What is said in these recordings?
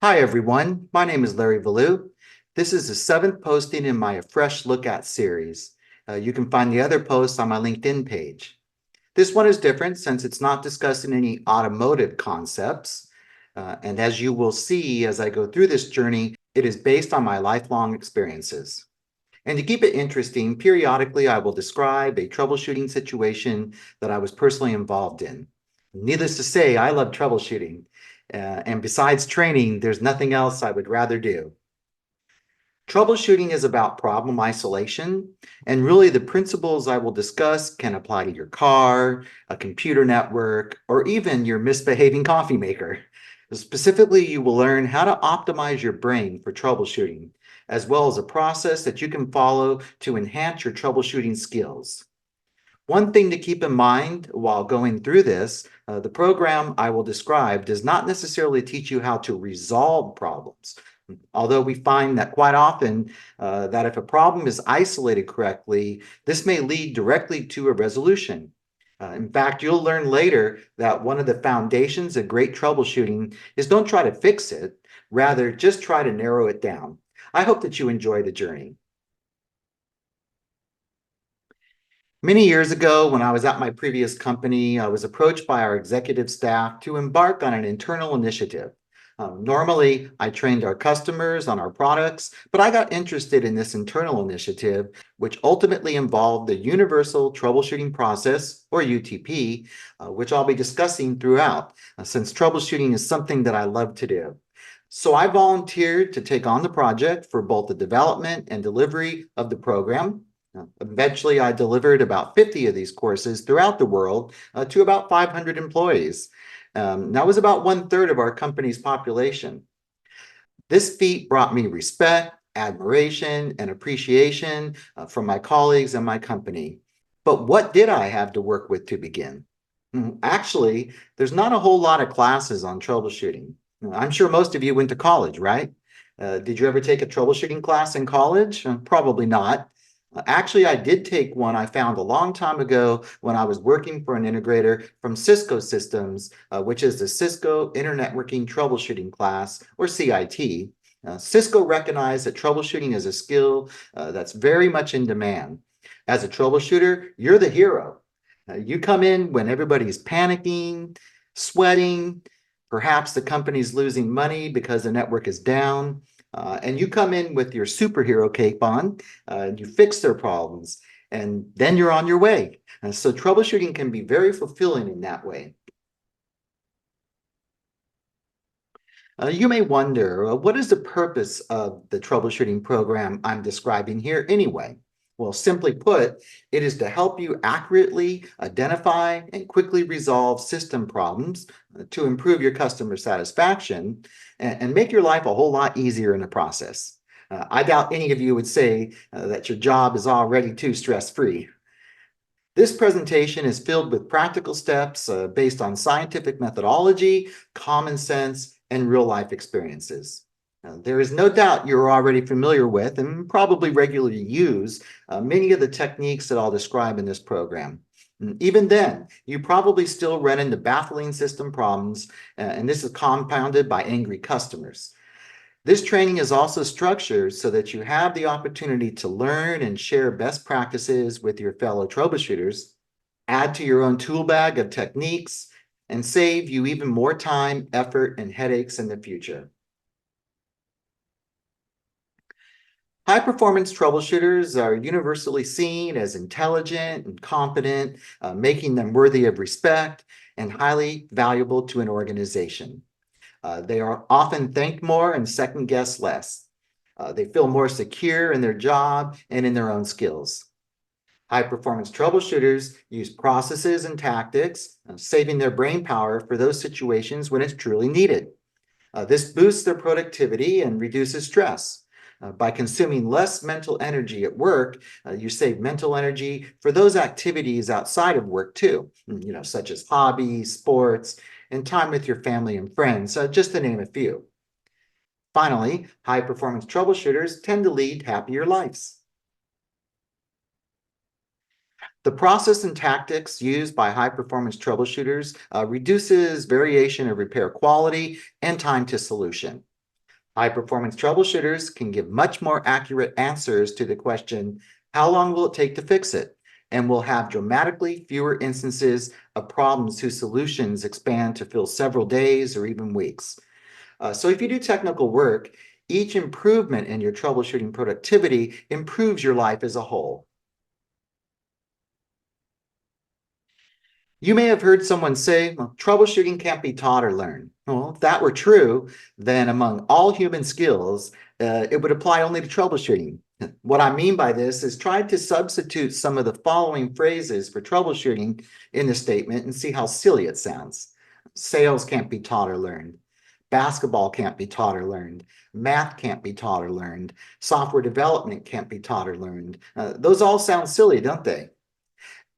Hi, everyone. My name is Larry Valou. This is the seventh posting in my Fresh Look At series. You can find the other posts on my LinkedIn page. This one is different since it's not discussing any automotive concepts. And as you will see as I go through this journey, it is based on my lifelong experiences. And to keep it interesting, periodically I will describe a troubleshooting situation that I was personally involved in. Needless to say, I love troubleshooting. And besides training, there's nothing else I would rather do. Troubleshooting is about problem isolation, and really the principles I will discuss can apply to your car, a computer network, or even your misbehaving coffee maker. Specifically, you will learn how to optimize your brain for troubleshooting, as well as a process that you can follow to enhance your troubleshooting skills. One thing to keep in mind while going through this, the program I will describe does not necessarily teach you how to resolve problems. Although we find that quite often that if a problem is isolated correctly, this may lead directly to a resolution. In fact, you'll learn later that one of the foundations of great troubleshooting is don't try to fix it, rather just try to narrow it down. I hope that you enjoy the journey. Many years ago, when I was at my previous company, I was approached by our executive staff to embark on an internal initiative. Normally, I trained our customers on our products, but I got interested in this internal initiative, which ultimately involved the Universal Troubleshooting Process, or UTP, which I'll be discussing throughout, since troubleshooting is something that I love to do. So I volunteered to take on the project for both the development and delivery of the program. Eventually, I delivered about 50 of these courses throughout the world to about 500 employees. That was about 1/3 of our company's population. This feat brought me respect, admiration, and appreciation from my colleagues and my company. But what did I have to work with to begin? Actually, there's not a whole lot of classes on troubleshooting. I'm sure most of you went to college, right? Did you ever take a troubleshooting class in college? Probably not. Actually, I did take one I found a long time ago when I was working for an integrator from Cisco Systems, which is the Cisco Internetworking Troubleshooting class, or CIT. Cisco recognized that troubleshooting is a skill that's very much in demand. As a troubleshooter, you're the hero. You come in when everybody's panicking, sweating, perhaps the company's losing money because the network is down. And you come in with your superhero cape on, you fix their problems, and then you're on your way. So troubleshooting can be very fulfilling in that way. You may wonder, what is the purpose of the troubleshooting program I'm describing here anyway? Well, simply put, it is to help you accurately identify and quickly resolve system problems to improve your customer satisfaction and make your life a whole lot easier in the process. I doubt any of you would say that your job is already too stress-free. This presentation is filled with practical steps based on scientific methodology, common sense, and real-life experiences. There is no doubt you're already familiar with and probably regularly use many of the techniques that I'll describe in this program. Even then, you probably still run into baffling system problems, and this is compounded by angry customers. This training is also structured so that you have the opportunity to learn and share best practices with your fellow troubleshooters, add to your own tool bag of techniques, and save you even more time, effort, and headaches in the future. High-performance troubleshooters are universally seen as intelligent and competent, making them worthy of respect and highly valuable to an organization. They are often thanked more and second-guessed less. They feel more secure in their job and in their own skills. High-performance troubleshooters use processes and tactics, saving their brain power for those situations when it's truly needed. This boosts their productivity and reduces stress. By consuming less mental energy at work, you save mental energy for those activities outside of work too, such as hobbies, sports, and time with your family and friends, just to name a few. Finally, high-performance troubleshooters tend to lead happier lives. The process and tactics used by high-performance troubleshooters reduces variation of repair quality and time to solution. High-performance troubleshooters can give much more accurate answers to the question, how long will it take to fix it? And will have dramatically fewer instances of problems whose solutions expand to fill several days or even weeks. So if you do technical work, each improvement in your troubleshooting productivity improves your life as a whole. You may have heard someone say, well, troubleshooting can't be taught or learned. Well, if that were true, then among all human skills, it would apply only to troubleshooting. What I mean by this is try to substitute some of the following phrases for troubleshooting in the statement and see how silly it sounds. Sales can't be taught or learned. Basketball can't be taught or learned. Math can't be taught or learned. Software development can't be taught or learned. Those all sound silly, don't they?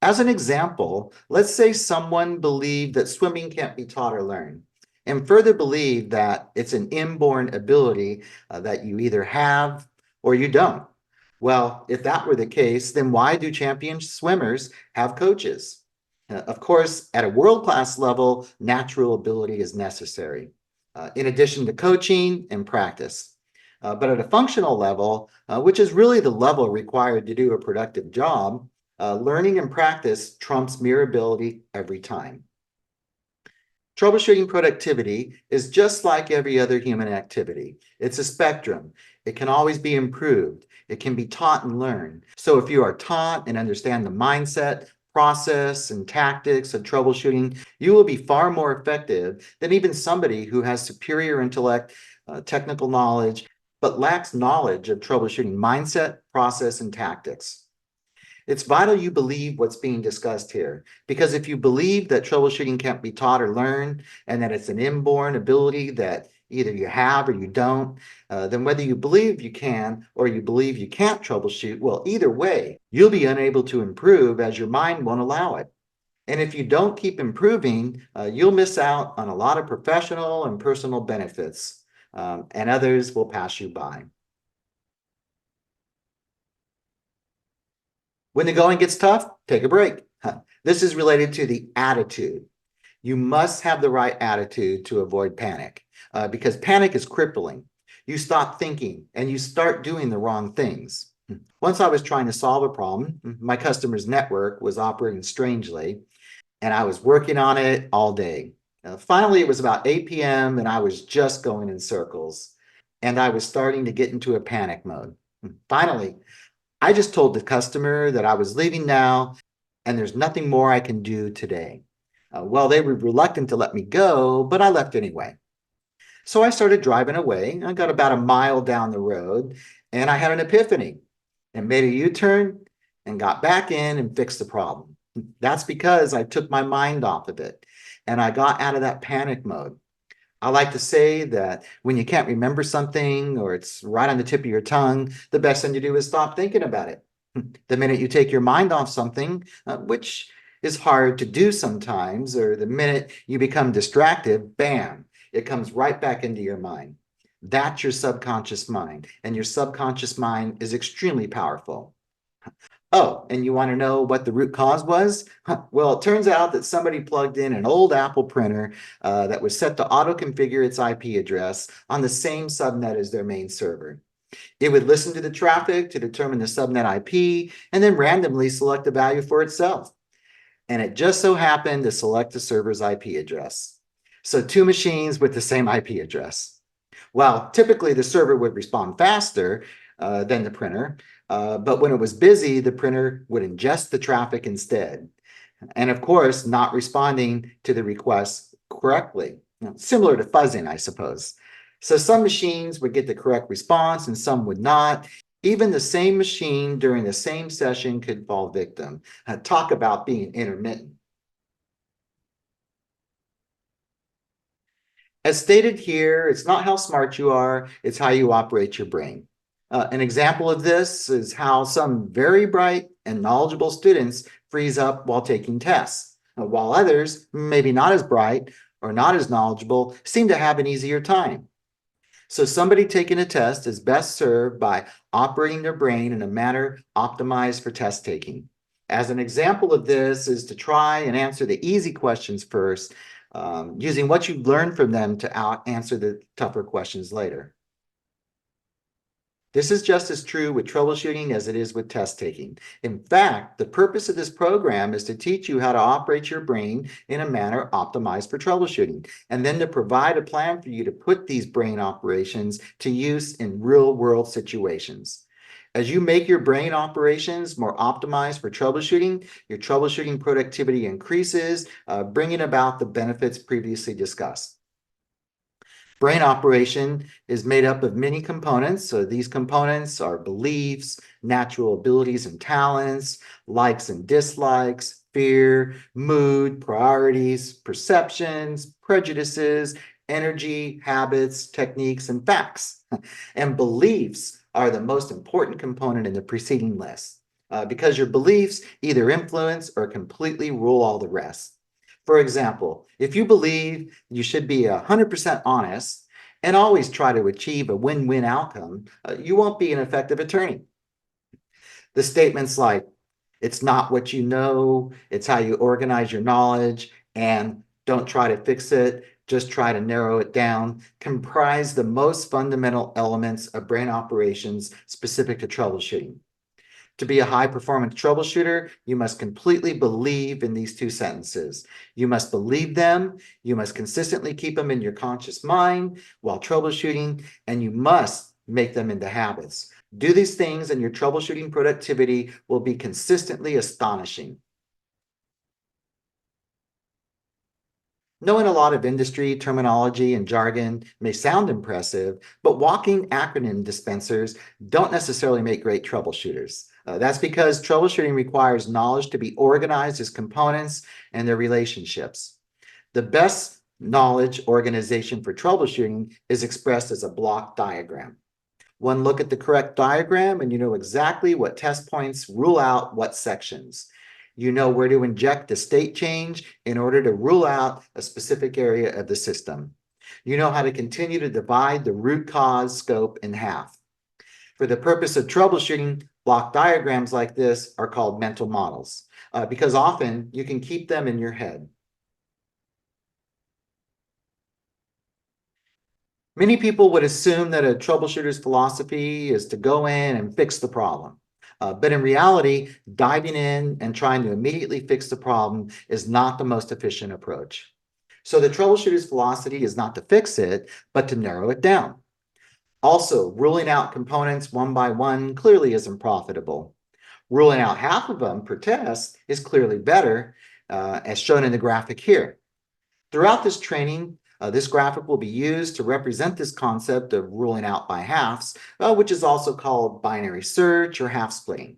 As an example, let's say someone believed that swimming can't be taught or learned, and further believed that it's an inborn ability that you either have or you don't. Well, if that were the case, then why do champion swimmers have coaches? Of course, at a world-class level, natural ability is necessary, in addition to coaching and practice. But at a functional level, which is really the level required to do a productive job, learning and practice trumps mere ability every time. Troubleshooting productivity is just like every other human activity. It's a spectrum. It can always be improved. It can be taught and learned. So if you are taught and understand the mindset, process, and tactics of troubleshooting, you will be far more effective than even somebody who has superior intellect, technical knowledge, but lacks knowledge of troubleshooting mindset, process, and tactics. It's vital you believe what's being discussed here, because if you believe that troubleshooting can't be taught or learned, and that it's an inborn ability that either you have or you don't, then whether you believe you can or you believe you can't troubleshoot, well, either way, you'll be unable to improve as your mind won't allow it. And if you don't keep improving, you'll miss out on a lot of professional and personal benefits, and others will pass you by. When the going gets tough, take a break. This is related to the attitude. You must have the right attitude to avoid panic, because panic is crippling. You stop thinking and you start doing the wrong things. Once I was trying to solve a problem, my customer's network was operating strangely, and I was working on it all day. Finally, it was about 8 p.m., and I was just going in circles, and I was starting to get into a panic mode. Finally, I just told the customer that I was leaving now and there's nothing more I can do today. Well, they were reluctant to let me go, but I left anyway. So I started driving away. I got about a mile down the road and I had an epiphany and made a U-turn and got back in and fixed the problem. That's because I took my mind off of it and I got out of that panic mode. I like to say that when you can't remember something or it's right on the tip of your tongue, the best thing to do is stop thinking about it. The minute you take your mind off something, which is hard to do sometimes, or the minute you become distracted, bam, it comes right back into your mind. That's your subconscious mind, and your subconscious mind is extremely powerful. Oh, and you want to know what the root cause was? Well, it turns out that somebody plugged in an old Apple printer that was set to auto-configure its IP address on the same subnet as their main server. It would listen to the traffic to determine the subnet IP and then randomly select a value for itself. And it just so happened to select the server's IP address. So two machines with the same IP address. Well, typically the server would respond faster than the printer, but when it was busy, the printer would ingest the traffic instead. And of course, not responding to the request correctly. Similar to fuzzing, I suppose. So some machines would get the correct response and some would not. Even the same machine during the same session could fall victim. Talk about being intermittent. As stated here, it's not how smart you are, it's how you operate your brain. An example of this is how some very bright and knowledgeable students freeze up while taking tests, while others, maybe not as bright or not as knowledgeable, seem to have an easier time. So somebody taking a test is best served by operating their brain in a manner optimized for test taking. As an example of this is to try and answer the easy questions first, using what you've learned from them to answer the tougher questions later. This is just as true with troubleshooting as it is with test taking. In fact, the purpose of this program is to teach you how to operate your brain in a manner optimized for troubleshooting, and then to provide a plan for you to put these brain operations to use in real-world situations. As you make your brain operations more optimized for troubleshooting, your troubleshooting productivity increases, bringing about the benefits previously discussed. Brain operation is made up of many components. So these components are beliefs, natural abilities and talents, likes and dislikes, fear, mood, priorities, perceptions, prejudices, energy, habits, techniques, and facts. And beliefs are the most important component in the preceding list because your beliefs either influence or completely rule all the rest. For example, if you believe you should be 100% honest and always try to achieve a win-win outcome, you won't be an effective attorney. The statements like, it's not what you know, it's how you organize your knowledge, and don't try to fix it, just try to narrow it down, comprise the most fundamental elements of brain operations specific to troubleshooting. To be a high-performance troubleshooter, you must completely believe in these two sentences. You must believe them, you must consistently keep them in your conscious mind while troubleshooting, and you must make them into habits. Do these things and your troubleshooting productivity will be consistently astonishing. Knowing a lot of industry terminology and jargon may sound impressive, but walking acronym dispensers don't necessarily make great troubleshooters. That's because troubleshooting requires knowledge to be organized as components and their relationships. The best knowledge organization for troubleshooting is expressed as a block diagram. One look at the correct diagram and you know exactly what test points rule out what sections. You know where to inject the state change in order to rule out a specific area of the system. You know how to continue to divide the root cause scope in half. For the purpose of troubleshooting, block diagrams like this are called mental models because often you can keep them in your head. Many people would assume that a troubleshooter's philosophy is to go in and fix the problem. But in reality, diving in and trying to immediately fix the problem is not the most efficient approach. So the troubleshooter's philosophy is not to fix it, but to narrow it down. Also, ruling out components one by one clearly isn't profitable. Ruling out half of them per test is clearly better, as shown in the graphic here. Throughout this training, this graphic will be used to represent this concept of ruling out by halves, which is also called binary search or half splitting.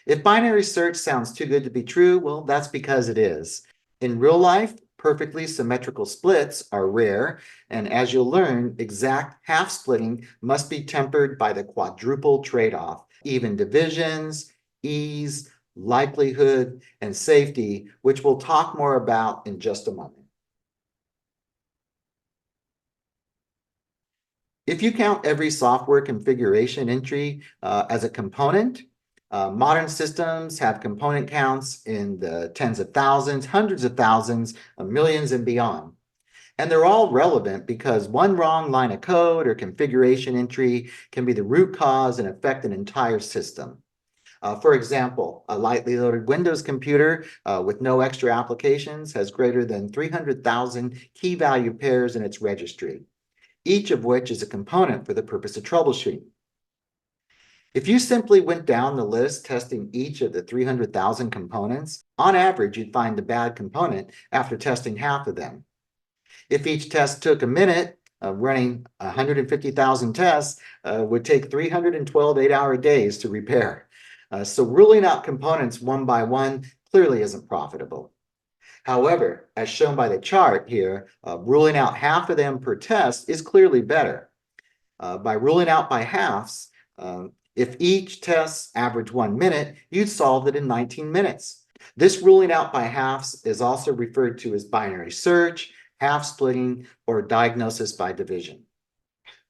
If binary search sounds too good to be true, well, that's because it is. In real life, perfectly symmetrical splits are rare, and as you'll learn, exact half splitting must be tempered by the quadruple trade-off: even divisions, ease, likelihood, and safety, which we'll talk more about in just a moment. If you count every software configuration entry as a component, modern systems have component counts in the tens of thousands, hundreds of thousands, millions and beyond. And they're all relevant because one wrong line of code or configuration entry can be the root cause and affect an entire system. For example, a lightly loaded Windows computer with no extra applications has greater than 300,000 key value pairs in its registry, each of which is a component for the purpose of troubleshooting. If you simply went down the list testing each of the 300,000 components, on average, you'd find the bad component after testing half of them. If each test took a minute, running 150,000 tests would take 312 8-hour days to repair. So ruling out components one by one clearly isn't profitable. However, as shown by the chart here, ruling out half of them per test is clearly better. By ruling out by halves, if each test averaged 1 minute, you'd solve it in 19 minutes. This ruling out by halves is also referred to as binary search, half splitting, or diagnosis by division.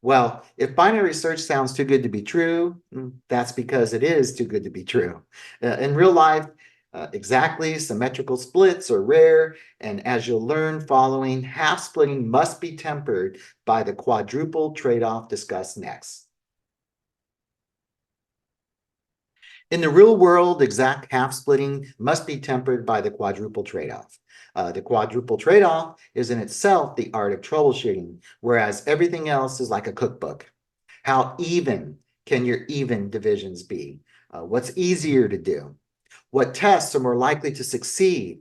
Well, if binary search sounds too good to be true, that's because it is too good to be true. In real life, exactly symmetrical splits are rare, and as you'll learn following, half splitting must be tempered by the quadruple trade-off discussed next. In the real world, exact half splitting must be tempered by the quadruple trade-off. The quadruple trade-off is in itself the art of troubleshooting, whereas everything else is like a cookbook. How even can your even divisions be? What's easier to do? What tests are more likely to succeed?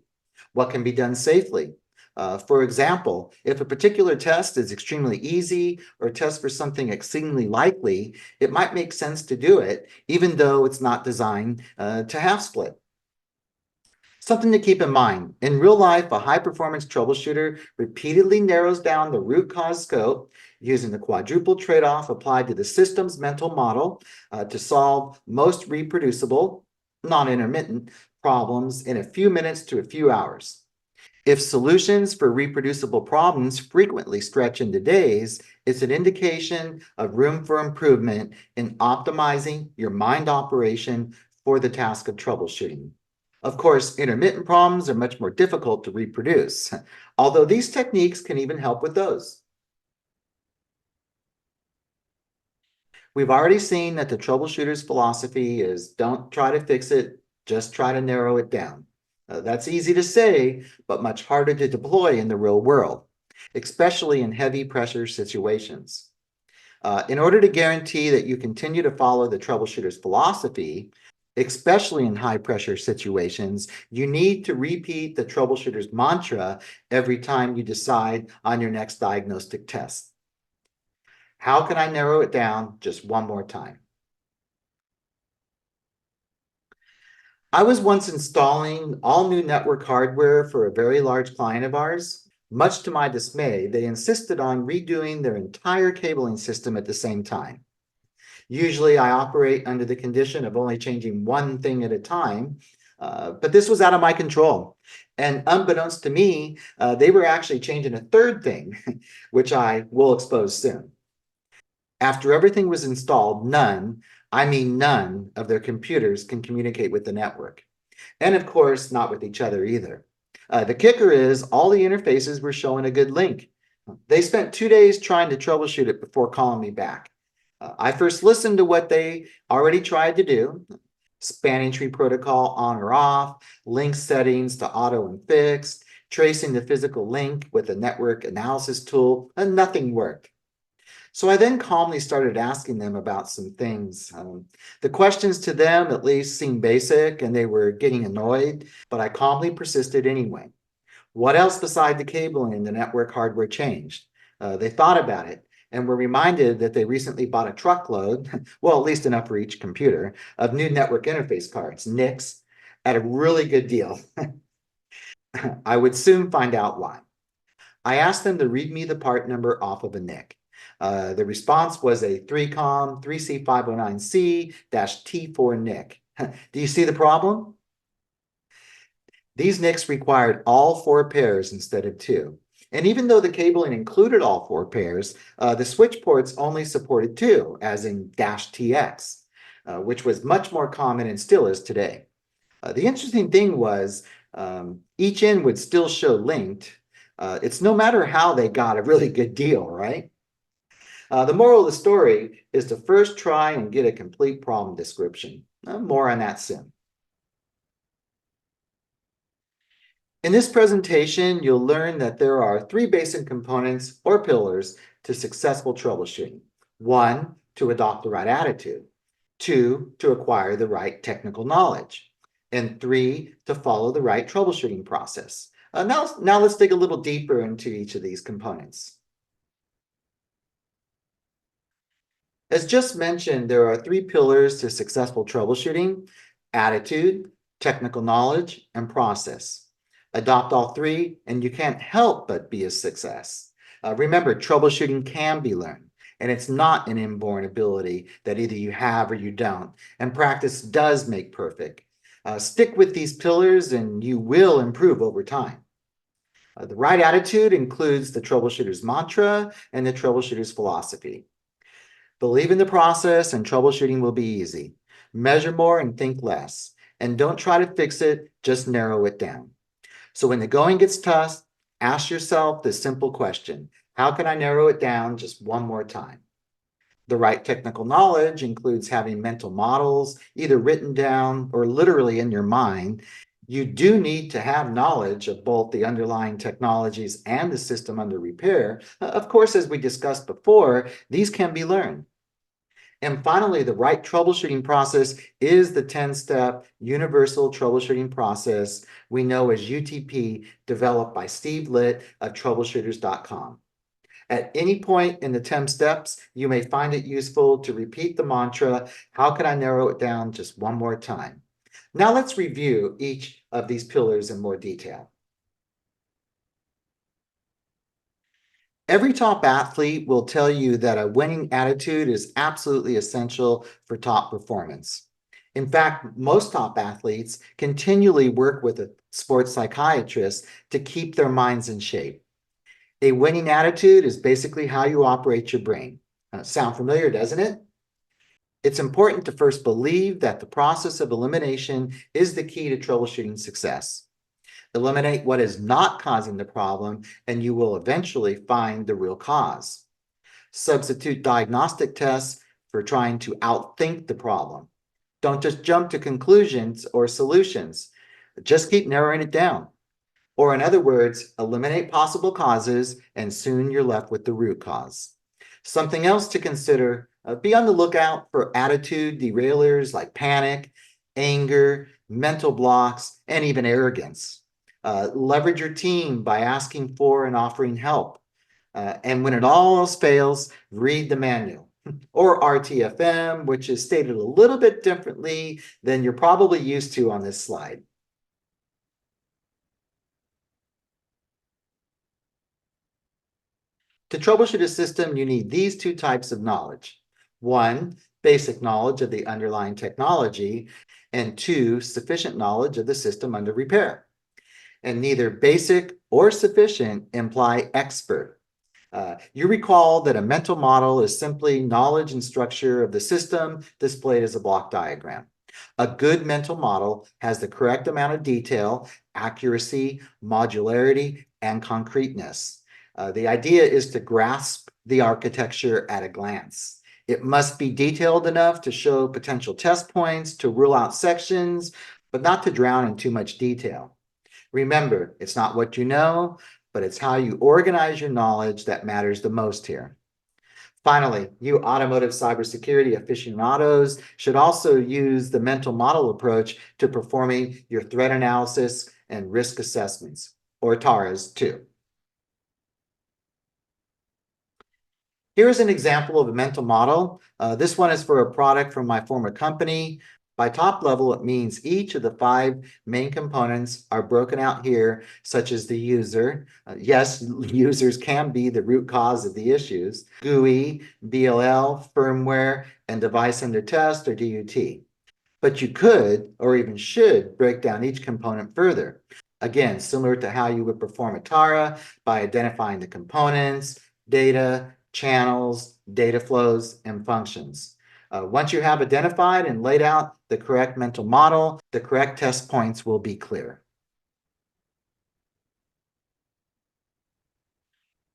What can be done safely? For example, if a particular test is extremely easy or a test for something exceedingly likely, it might make sense to do it, even though it's not designed to half split. Something to keep in mind, in real life, a high-performance troubleshooter repeatedly narrows down the root cause scope using the quadruple trade-off applied to the system's mental model to solve most reproducible, non-intermittent problems in a few minutes to a few hours. If solutions for reproducible problems frequently stretch into days, it's an indication of room for improvement in optimizing your mind operation for the task of troubleshooting. Of course, intermittent problems are much more difficult to reproduce, although these techniques can even help with those. We've already seen that the troubleshooter's philosophy is don't try to fix it, just try to narrow it down. That's easy to say, but much harder to deploy in the real world, especially in heavy pressure situations. In order to guarantee that you continue to follow the troubleshooter's philosophy, especially in high pressure situations, you need to repeat the troubleshooter's mantra every time you decide on your next diagnostic test. How can I narrow it down just one more time? I was once installing all new network hardware for a very large client of ours. Much to my dismay, they insisted on redoing their entire cabling system at the same time. Usually I operate under the condition of only changing one thing at a time, but this was out of my control. And unbeknownst to me, they were actually changing a third thing, which I will expose soon. After everything was installed, none, I mean none, of their computers can communicate with the network. And of course, not with each other either. The kicker is all the interfaces were showing a good link. They spent 2 days trying to troubleshoot it before calling me back. I first listened to what they already tried to do, spanning tree protocol on or off, link settings to auto and fixed, tracing the physical link with a network analysis tool, and nothing worked. So I then calmly started asking them about some things. The questions to them at least seemed basic and they were getting annoyed, but I calmly persisted anyway. What else beside the cabling and the network hardware changed? They thought about it and were reminded that they recently bought a truckload, well, at least enough for each computer, of new network interface cards, NICs, at a really good deal. I would soon find out why. I asked them to read me the part number off of a NIC. The response was a 3COM 3C509C-T4 NIC. Do you see the problem? These NICs required all four pairs instead of two. And even though the cabling included all four pairs, the switch ports only supported two, as in -TX, which was much more common and still is today. The interesting thing was each end would still show linked. It's no matter how they got a really good deal, right? The moral of the story is to first try and get a complete problem description. More on that soon. In this presentation, you'll learn that there are three basic components or pillars to successful troubleshooting. One, to adopt the right attitude. Two, to acquire the right technical knowledge. And three, to follow the right troubleshooting process. Now let's dig a little deeper into each of these components. As just mentioned, there are three pillars to successful troubleshooting: attitude, technical knowledge, and process. Adopt all three, and you can't help but be a success. Remember, troubleshooting can be learned, and it's not an inborn ability that either you have or you don't, and practice does make perfect. Stick with these pillars, and you will improve over time. The right attitude includes the troubleshooter's mantra and the troubleshooter's philosophy. Believe in the process and troubleshooting will be easy. Measure more and think less. And don't try to fix it, just narrow it down. So when the going gets tough, ask yourself this simple question: how can I narrow it down just one more time? The right technical knowledge includes having mental models, either written down or literally in your mind. You do need to have knowledge of both the underlying technologies and the system under repair. Of course, as we discussed before, these can be learned. And finally, the right troubleshooting process is the 10-step Universal Troubleshooting Process we know as UTP, developed by Steve Litt of troubleshooters.com. At any point in the 10 steps, you may find it useful to repeat the mantra, how can I narrow it down just one more time? Now let's review each of these pillars in more detail. Every top athlete will tell you that a winning attitude is absolutely essential for top performance. In fact, most top athletes continually work with a sports psychiatrist to keep their minds in shape. A winning attitude is basically how you operate your brain. Sound familiar, doesn't it? It's important to first believe that the process of elimination is the key to troubleshooting success. Eliminate what is not causing the problem, and you will eventually find the real cause. Substitute diagnostic tests for trying to outthink the problem. Don't just jump to conclusions or solutions. Just keep narrowing it down. Or in other words, eliminate possible causes and soon you're left with the root cause. Something else to consider, be on the lookout for attitude derailers like panic, anger, mental blocks, and even arrogance. Leverage your team by asking for and offering help. And when it all else fails, read the manual or RTFM, which is stated a little bit differently than you're probably used to on this slide. To troubleshoot a system, you need these two types of knowledge. One, basic knowledge of the underlying technology, and two, sufficient knowledge of the system under repair. And neither basic or sufficient imply expert. You recall that a mental model is simply knowledge and structure of the system displayed as a block diagram. A good mental model has the correct amount of detail, accuracy, modularity, and concreteness. The idea is to grasp the architecture at a glance. It must be detailed enough to show potential test points, to rule out sections, but not to drown in too much detail. Remember, it's not what you know, but it's how you organize your knowledge that matters the most here. Finally, you automotive cybersecurity aficionados should also use the mental model approach to performing your threat analysis and risk assessments, or TARAs too. Here's an example of a mental model. This one is for a product from my former company. By top level, it means each of the 5 main components are broken out here, such as the user. Yes, users can be the root cause of the issues. GUI, DLL, firmware, and device under test, or DUT. But you could, or even should, break down each component further. Again, similar to how you would perform a TARA by identifying the components, data, channels, data flows, and functions. Once you have identified and laid out the correct mental model, the correct test points will be clear.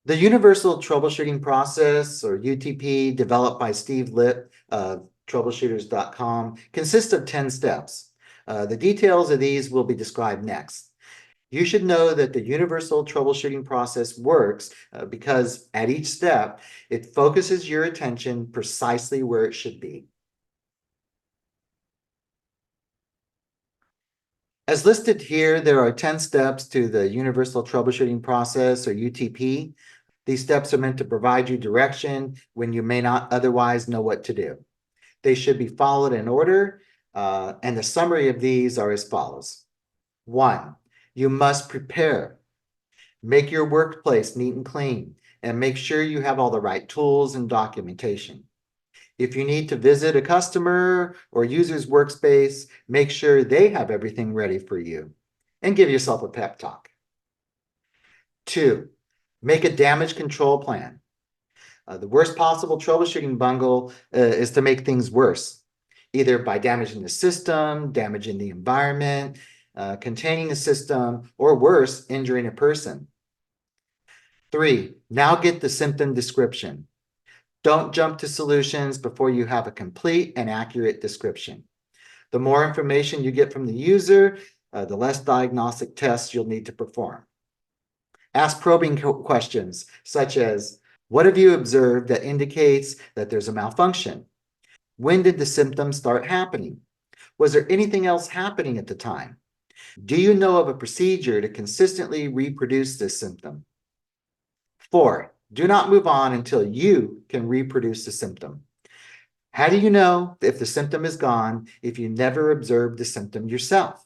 The Universal Troubleshooting Process, or UTP, developed by Steve Litt of troubleshooters.com, consists of 10 steps. The details of these will be described next. You should know that the Universal Troubleshooting Process works because at each step, it focuses your attention precisely where it should be. As listed here, there are 10 steps to the Universal Troubleshooting Process, or UTP. These steps are meant to provide you direction when you may not otherwise know what to do. They should be followed in order, and the summary of these are as follows. 1, you must prepare. Make your workplace neat and clean, and make sure you have all the right tools and documentation. If you need to visit a customer or user's workspace, make sure they have everything ready for you, and give yourself a pep talk. 2, make a damage control plan. The worst possible troubleshooting bungle is to make things worse, either by damaging the system, damaging the environment, containing the system, or worse, injuring a person. 3, now get the symptom description. Don't jump to solutions before you have a complete and accurate description. The more information you get from the user, the less diagnostic tests you'll need to perform. Ask probing questions such as, what have you observed that indicates that there's a malfunction? When did the symptoms start happening? Was there anything else happening at the time? Do you know of a procedure to consistently reproduce this symptom? 4, do not move on until you can reproduce the symptom. How do you know if the symptom is gone if you never observed the symptom yourself?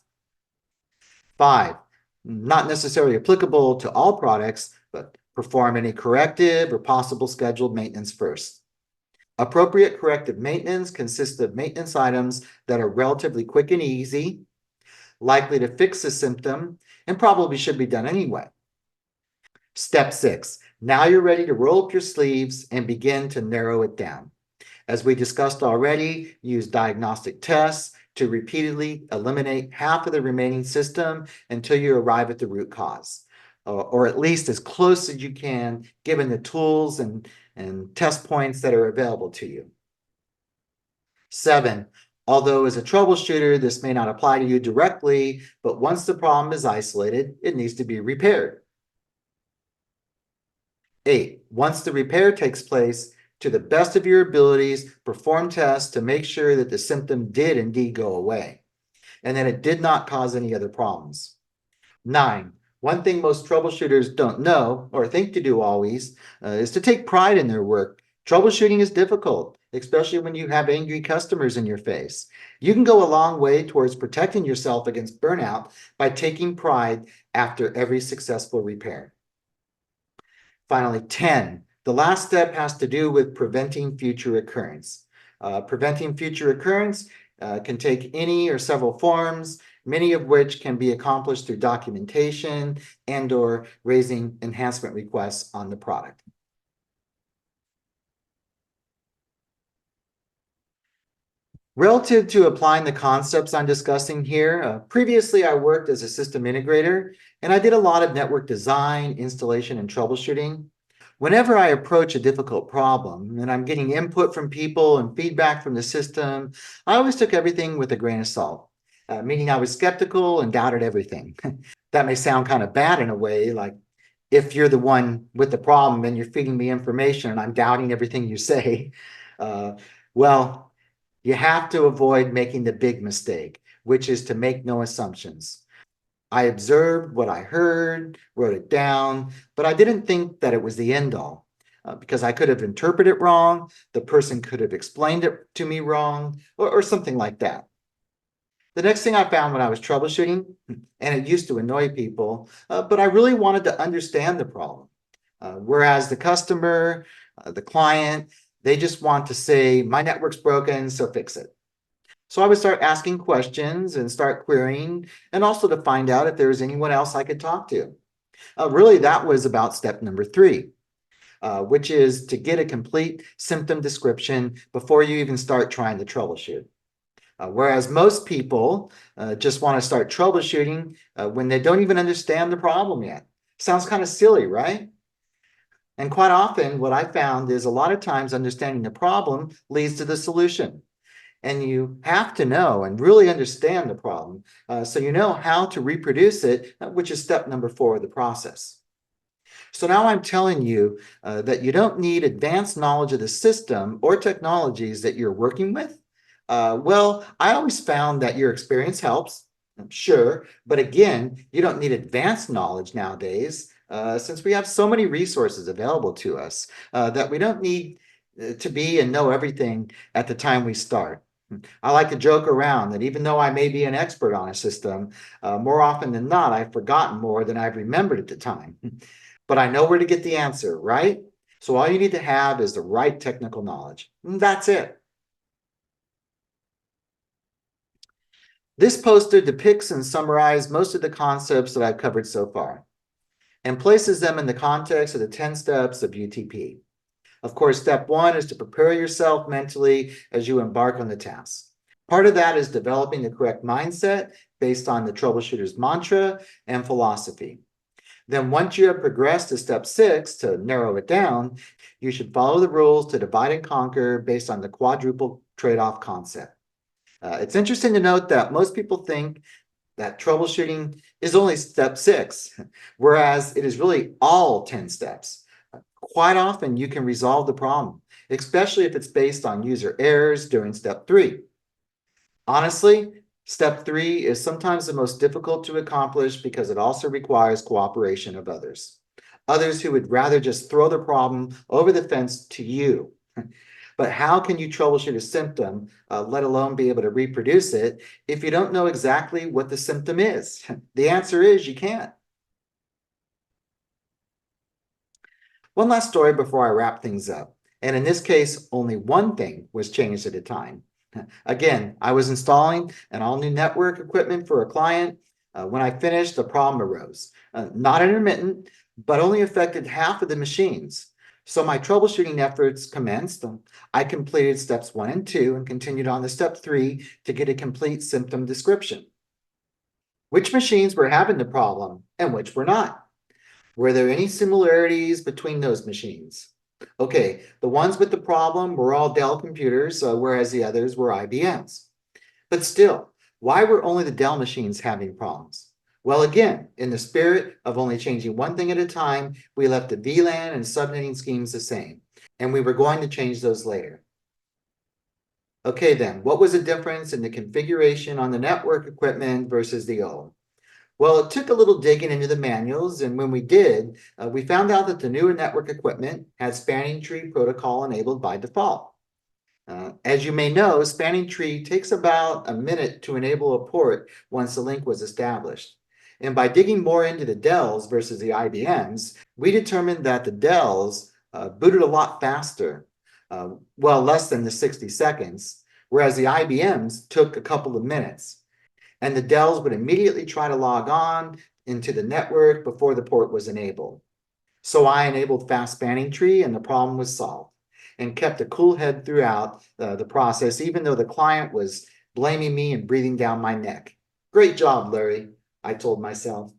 5, not necessarily applicable to all products, but perform any corrective or possible scheduled maintenance first. Appropriate corrective maintenance consists of maintenance items that are relatively quick and easy, likely to fix the symptom, and probably should be done anyway. Step 6, now you're ready to roll up your sleeves and begin to narrow it down. As we discussed already, use diagnostic tests to repeatedly eliminate half of the remaining system until you arrive at the root cause, or at least as close as you can, given the tools and test points that are available to you. 7, although as a troubleshooter, this may not apply to you directly, but once the problem is isolated, it needs to be repaired. 8, once the repair takes place, to the best of your abilities, perform tests to make sure that the symptom did indeed go away and that it did not cause any other problems. 9, one thing most troubleshooters don't know or think to do always is to take pride in their work. Troubleshooting is difficult, especially when you have angry customers in your face. You can go a long way towards protecting yourself against burnout by taking pride after every successful repair. Finally, 10, the last step has to do with preventing future occurrence. Preventing future occurrence can take any or several forms, many of which can be accomplished through documentation and/or raising enhancement requests on the product. Relative to applying the concepts I'm discussing here, previously I worked as a system integrator, and I did a lot of network design, installation, and troubleshooting. Whenever I approach a difficult problem and I'm getting input from people and feedback from the system, I always took everything with a grain of salt, meaning I was skeptical and doubted everything. That may sound kind of bad in a way, like if you're the one with the problem and you're feeding me information and I'm doubting everything you say. Well, you have to avoid making the big mistake, which is to make no assumptions. I observed what I heard, wrote it down, but I didn't think that it was the end all because I could have interpreted it wrong. The person could have explained it to me wrong or something like that. The next thing I found when I was troubleshooting, and it used to annoy people, but I really wanted to understand the problem. Whereas the customer, the client, they just want to say, my network's broken, so fix it. So I would start asking questions and start querying, and also to find out if there was anyone else I could talk to. Really, that was about step number 3, which is to get a complete symptom description before you even start trying to troubleshoot. Whereas most people just want to start troubleshooting when they don't even understand the problem yet. Sounds kind of silly, right? And quite often, what I found is a lot of times understanding the problem leads to the solution. And you have to know and really understand the problem so you know how to reproduce it, which is step number 4 of the process. So now I'm telling you that you don't need advanced knowledge of the system or technologies that you're working with. Well, I always found that your experience helps, sure, but again, you don't need advanced knowledge nowadays since we have so many resources available to us that we don't need to be and know everything at the time we start. I like to joke around that even though I may be an expert on a system, more often than not, I've forgotten more than I've remembered at the time. But I know where to get the answer, right? So all you need to have is the right technical knowledge. And that's it. This poster depicts and summarizes most of the concepts that I've covered so far and places them in the context of the 10 steps of UTP. Of course, step 1 is to prepare yourself mentally as you embark on the task. Part of that is developing the correct mindset based on the troubleshooter's mantra and philosophy. Then once you have progressed to step 6 to narrow it down, you should follow the rules to divide and conquer based on the quadruple trade-off concept. It's interesting to note that most people think that troubleshooting is only step 6, whereas it is really all 10 steps. Quite often you can resolve the problem, especially if it's based on user errors during step 3. Honestly, step 3 is sometimes the most difficult to accomplish because it also requires cooperation of others. Others who would rather just throw the problem over the fence to you. But how can you troubleshoot a symptom, let alone be able to reproduce it, if you don't know exactly what the symptom is? The answer is you can't. One last story before I wrap things up. And in this case, only one thing was changed at a time. Again, I was installing an all-new network equipment for a client. When I finished, the problem arose. Not intermittent, but only affected half of the machines. So my troubleshooting efforts commenced. I completed steps 1 and 2 and continued on to step 3 to get a complete symptom description. Which machines were having the problem and which were not? Were there any similarities between those machines? Okay, the ones with the problem were all Dell computers, whereas the others were IBMs. But still, why were only the Dell machines having problems? Well, again, in the spirit of only changing one thing at a time, we left the VLAN and subnetting schemes the same, and we were going to change those later. Okay then, what was the difference in the configuration on the network equipment versus the old? Well, it took a little digging into the manuals, and when we did, we found out that the newer network equipment had spanning tree protocol enabled by default. As you may know, spanning tree takes about a minute to enable a port once the link was established. And by digging more into the Dells versus the IBMs, we determined that the Dells booted a lot faster, well, less than the 60 seconds, whereas the IBMs took a couple of minutes. And the Dells would immediately try to log on into the network before the port was enabled. So I enabled fast spanning tree and the problem was solved, and kept a cool head throughout the process, even though the client was blaming me and breathing down my neck. Great job, Larry, I told myself.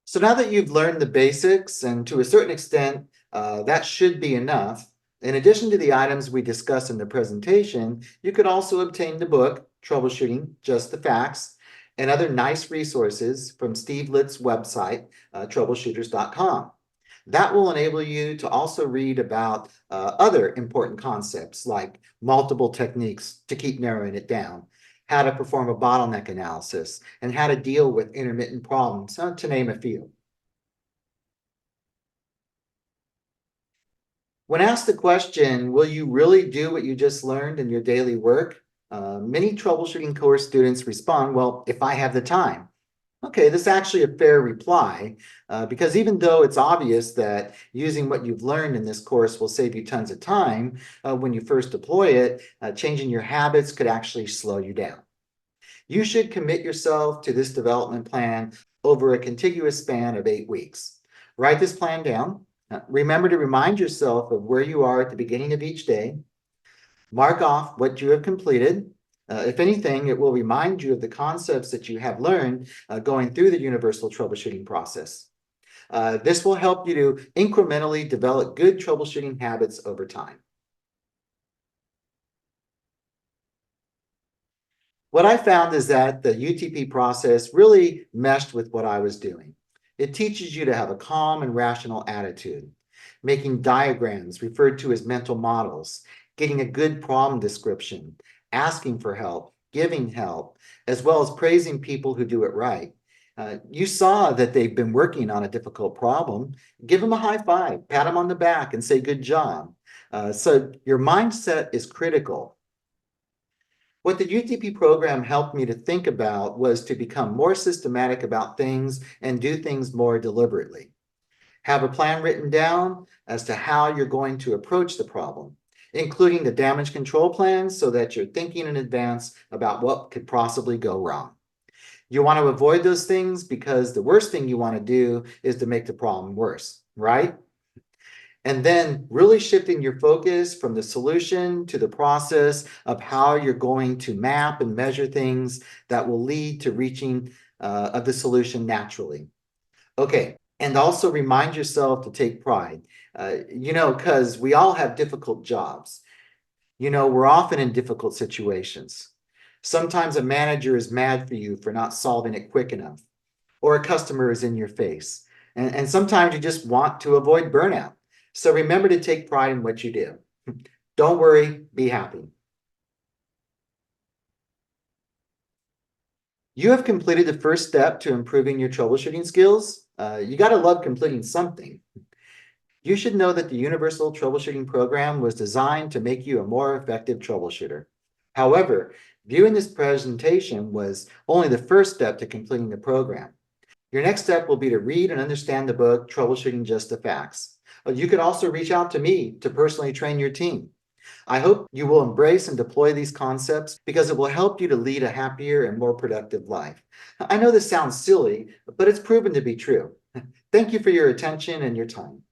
So now that you've learned the basics, and to a certain extent, that should be enough. In addition to the items we discussed in the presentation, you could also obtain the book, Troubleshooting Just the Facts, and other nice resources from Steve Litt's website, troubleshooters.com. That will enable you to also read about other important concepts like multiple techniques to keep narrowing it down, how to perform a bottleneck analysis, and how to deal with intermittent problems, to name a few. When asked the question, will you really do what you just learned in your daily work? Many troubleshooting course students respond, well, if I have the time. Okay, this is actually a fair reply, because even though it's obvious that using what you've learned in this course will save you tons of time, when you first deploy it, changing your habits could actually slow you down. You should commit yourself to this development plan over a contiguous span of 8 weeks. Write this plan down. Remember to remind yourself of where you are at the beginning of each day. Mark off what you have completed. If anything, it will remind you of the concepts that you have learned going through the universal troubleshooting process. This will help you to incrementally develop good troubleshooting habits over time. What I found is that the UTP process really meshed with what I was doing. It teaches you to have a calm and rational attitude, making diagrams referred to as mental models, getting a good problem description, asking for help, giving help, as well as praising people who do it right. You saw that they've been working on a difficult problem. Give them a high five, pat them on the back, and say, good job. So your mindset is critical. What the UTP program helped me to think about was to become more systematic about things and do things more deliberately. Have a plan written down as to how you're going to approach the problem, including the damage control plans so that you're thinking in advance about what could possibly go wrong. You want to avoid those things because the worst thing you want to do is to make the problem worse, right? And then really shifting your focus from the solution to the process of how you're going to map and measure things that will lead to reaching of the solution naturally. Okay, and also remind yourself to take pride. Because we all have difficult jobs. We're often in difficult situations. Sometimes a manager is mad for you for not solving it quick enough, or a customer is in your face. And sometimes you just want to avoid burnout. So remember to take pride in what you do. Don't worry, be happy. You have completed the first step to improving your troubleshooting skills. You got to love completing something. You should know that the Universal Troubleshooting Program was designed to make you a more effective troubleshooter. However, viewing this presentation was only the first step to completing the program. Your next step will be to read and understand the book, Troubleshooting Just the Facts. You could also reach out to me to personally train your team. I hope you will embrace and deploy these concepts because it will help you to lead a happier and more productive life. I know this sounds silly, but it's proven to be true. Thank you for your attention and your time.